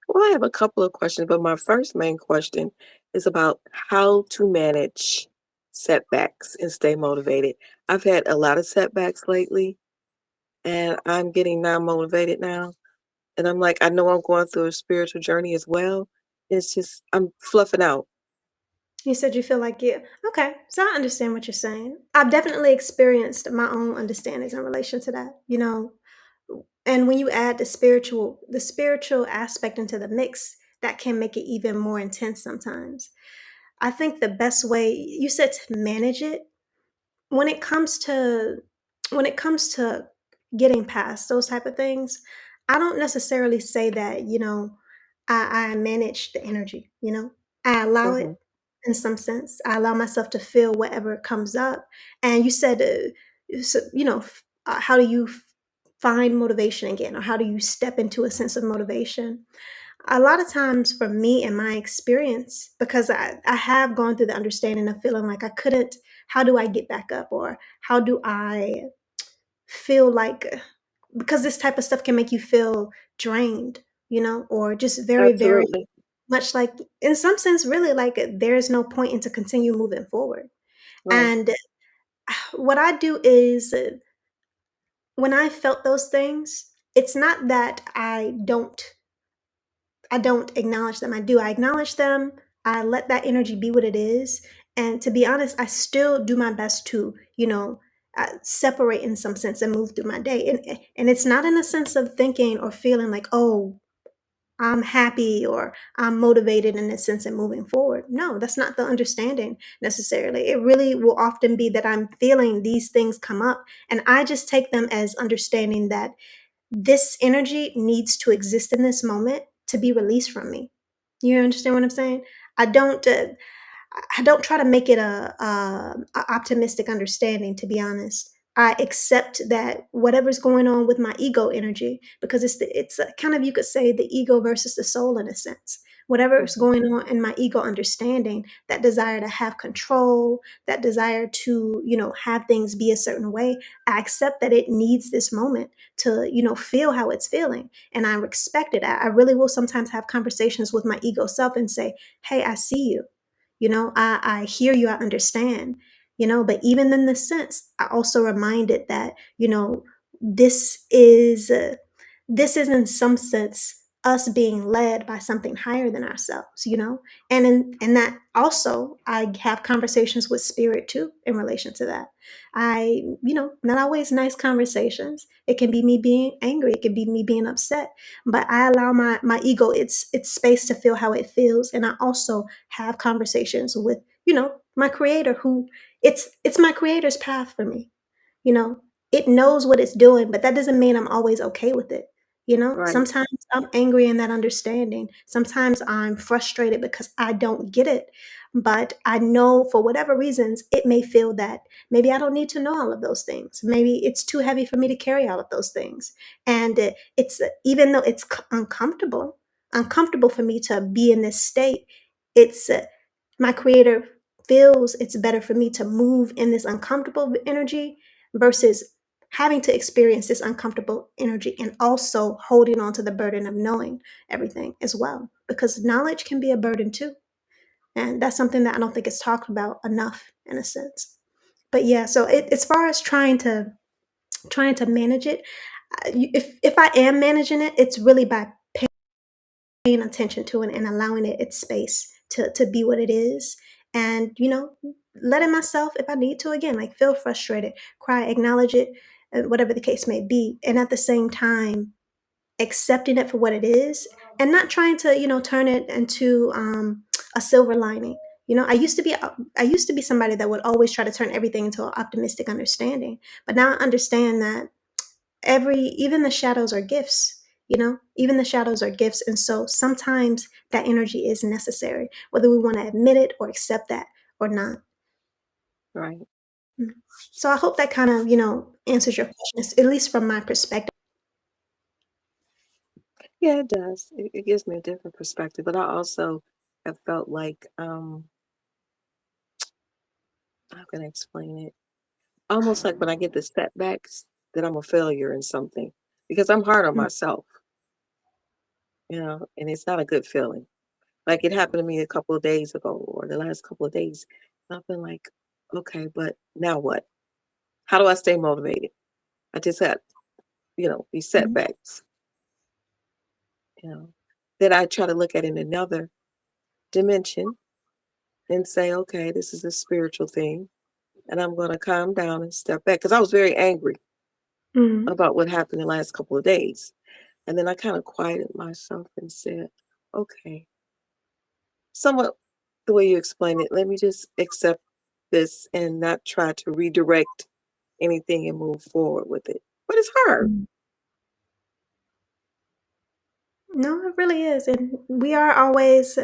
Well, I have a couple of questions, but my first main question is about how to manage setbacks and stay motivated. I've had a lot of setbacks lately, and I'm getting non-motivated now. And I'm like, I know I'm going through a spiritual journey as well. It's just I'm fluffing out. You said you feel like you okay, so I understand what you're saying. I've definitely experienced my own understandings in relation to that, and when you add the spiritual aspect into the mix, that can make it even more intense sometimes. I think the best way you said to manage it, when it comes to when it comes to getting past those type of things, I don't necessarily say that, I manage the energy, I allow it Hmm. in some sense. I allow myself to feel whatever comes up. And you said, how do you find motivation again, or how do you step into a sense of motivation? A lot of times for me and my experience, because I have gone through the understanding of feeling like I couldn't, how do I get back up? Or how do I feel like, because this type of stuff can make you feel drained, or just very, very Absolutely. much like, in some sense, really like there's no point in to continue moving forward. Right. And what I do is when I felt those things, it's not that I don't acknowledge them. I do. I acknowledge them. I let that energy be what it is. And to be honest, I still do my best to, separate in some sense and move through my day. And it's not in a sense of thinking or feeling like, oh, I'm happy or I'm motivated in a sense and moving forward. No, that's not the understanding necessarily. It really will often be that I'm feeling these things come up, and I just take them as understanding that this energy needs to exist in this moment to be released from me. You understand what I'm saying? I don't. I don't try to make it a optimistic understanding. To be honest, I accept that whatever's going on with my ego energy, because it's kind of, you could say, the ego versus the soul in a sense. Whatever's Hmm. going on in my ego understanding, that desire to have control, that desire to have things be a certain way, I accept that it needs this moment to feel how it's feeling, and I respect it. I really will sometimes have conversations with my ego self and say, "Hey, I see you. I hear you, I understand, but even in this sense, I also reminded that, this is, this is in some sense us being led by something higher than ourselves, and in that also I have conversations with spirit too in relation to that. Not always nice conversations. It can be me being angry, it can be me being upset, but I allow my ego its space to feel how it feels, and I also have conversations with my creator, who it's my creator's path for me. you know it knows what it's doing, but that doesn't mean I'm always okay with it. Right. Sometimes I'm angry in that understanding, sometimes I'm frustrated because I don't get it, but I know for whatever reasons it may feel that maybe I don't need to know all of those things, maybe it's too heavy for me to carry all of those things. And it's even though it's uncomfortable for me to be in this state, it's my creator feels it's better for me to move in this uncomfortable energy versus having to experience this uncomfortable energy and also holding on to the burden of knowing everything as well, because knowledge can be a burden too, and that's something that I don't think is talked about enough in a sense. But yeah, so as far as trying to manage it, if I am managing it, it's really by paying attention to it and allowing it its space to be what it is, and letting myself, if I need to, again, like, feel frustrated, cry, acknowledge it, whatever the case may be, and at the same time accepting it for what it is, and not trying to turn it into a silver lining. I used to be somebody that would always try to turn everything into an optimistic understanding, but now I understand that even the shadows are gifts. Even the shadows are gifts, and so sometimes that energy is necessary, whether we want to admit it or accept that or not. Right. Mm. So I hope that kind of answers your question, at least from my perspective. Yeah, it does. It gives me a different perspective, but I also have felt like, how can I explain it? Almost like when I get the setbacks, that I'm a failure in something because I'm hard on Mm. myself. and it's not a good feeling. Like it happened to me a couple of days ago or the last couple of days. And I've been like, okay, but now what? How do I stay motivated? I just had, these Mhm. setbacks, you know. Then I try to look at it in another dimension and say, okay, this is a spiritual thing. And I'm going to calm down and step back because I was very angry Mhm. about what happened the last couple of days. And then I kind of quieted myself and said, okay, somewhat the way you explained it, let me just accept this and not try to redirect anything and move forward with it. But it's hard. Mhm. No, it really is, and we are always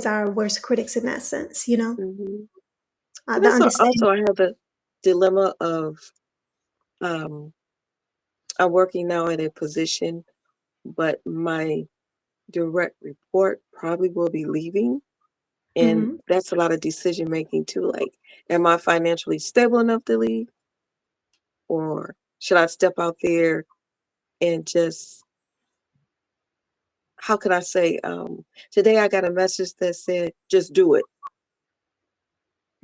our worst critics in that sense, you know? Hmm. And The that's understanding. also, I have a dilemma of um, I'm working now at a position, but my direct report probably will be leaving. And Mhm. that's a lot of decision making too. Like, am I financially stable enough to leave? Or should I step out there and just, how can I say, today I got a message that said, just do it.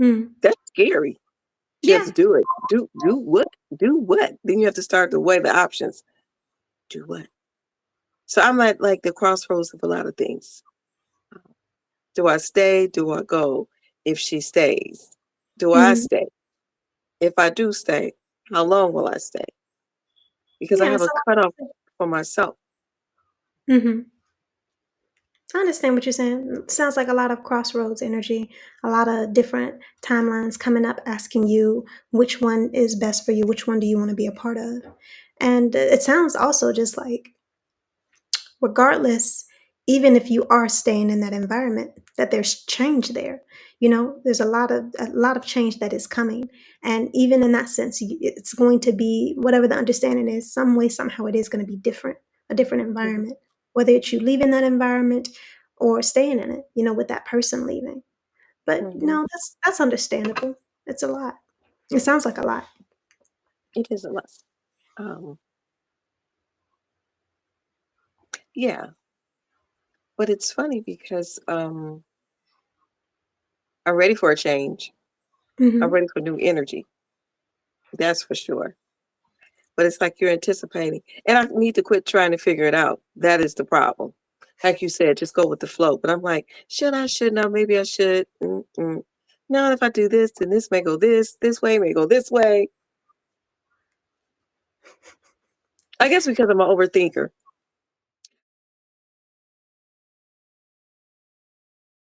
Mm. That's scary. Yeah. Just do it. Do what? Do what? Then you have to start to weigh the options. Do what? So I'm at like the crossroads of a lot of things. Do I stay? Do I go? If she stays, do I Mhm. stay? If I do stay, how long will I stay? Because I Yeah, have it's a a cutoff lot. for myself. Mhm. I understand what you're saying. Sounds like a lot of crossroads energy, a lot of different timelines coming up asking you which one is best for you, which one do you want to be a part of. And it sounds also just like regardless, even if you are staying in that environment, that there's change there. You know, there's a lot of change that is coming, and even in that sense, it's going to be whatever the understanding is. Some way, somehow, it is going to be different, a different Mhm, environment. Whether it's you leaving that environment or staying in it, you know, with that person leaving. But mhm. no, that's understandable. It's a lot. It sounds like a lot. It is a lot. Um, yeah, but it's funny because I'm ready for a change. I'm Hmm. ready for new energy. That's for sure. But it's like you're anticipating. And I need to quit trying to figure it out. That is the problem. Like you said, just go with the flow. But I'm like, should I, shouldn't I? Maybe I should. Mm-mm. No, if I do this, then this may go this way, may go this way. I guess because I'm an overthinker.